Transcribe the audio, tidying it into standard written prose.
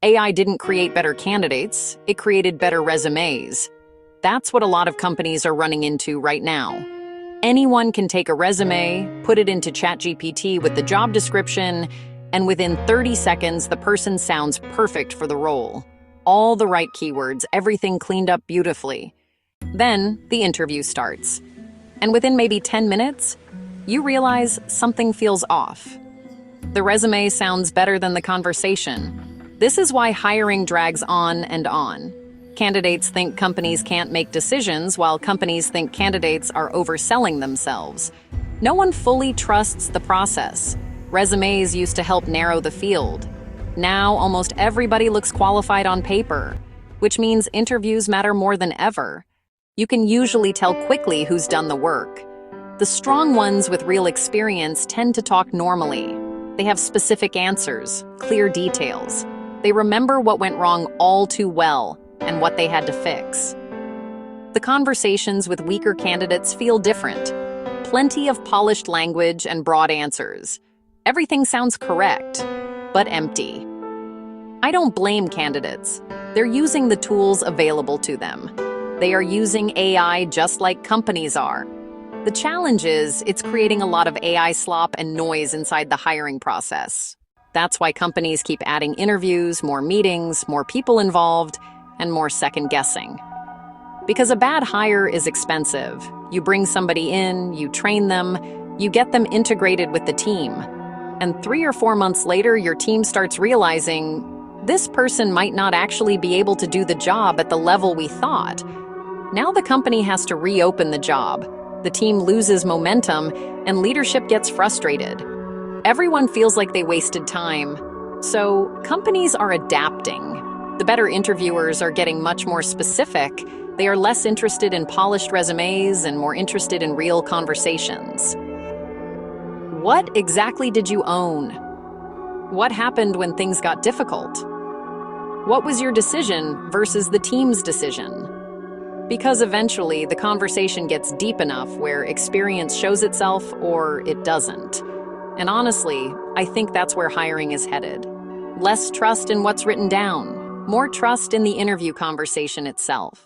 AI didn't create better candidates, it created better resumes. That's what a lot of companies are running into right now. Anyone can take a resume, put it into ChatGPT with the job description, and within 30 seconds, the person sounds perfect for the role. All the right keywords, everything cleaned up beautifully. Then the interview starts. And within maybe 10 minutes, you realize something feels off. The resume sounds better than the conversation. This is why hiring drags on and on. Candidates think companies can't make decisions, while companies think candidates are overselling themselves. No one fully trusts the process. Resumes used to help narrow the field. Now, almost everybody looks qualified on paper, which means interviews matter more than ever. You can usually tell quickly who's done the work. The strong ones with real experience tend to talk normally. They have specific answers, clear details. They remember what went wrong all too well and what they had to fix. The conversations with weaker candidates feel different. Plenty of polished language and broad answers. Everything sounds correct, but empty. I don't blame candidates. They're using the tools available to them. They are using AI just like companies are. The challenge is, it's creating a lot of AI slop and noise inside the hiring process. That's why companies keep adding interviews, more meetings, more people involved, and more second guessing. Because a bad hire is expensive. You bring somebody in, you train them, you get them integrated with the team. And 3 or 4 months later, your team starts realizing, this person might not actually be able to do the job at the level we thought. Now the company has to reopen the job. The team loses momentum, and leadership gets frustrated. Everyone feels like they wasted time. So companies are adapting. The better interviewers are getting much more specific. They are less interested in polished resumes and more interested in real conversations. What exactly did you own? What happened when things got difficult? What was your decision versus the team's decision? Because eventually the conversation gets deep enough where experience shows itself or it doesn't. And honestly, I think that's where hiring is headed. Less trust in what's written down, more trust in the interview conversation itself.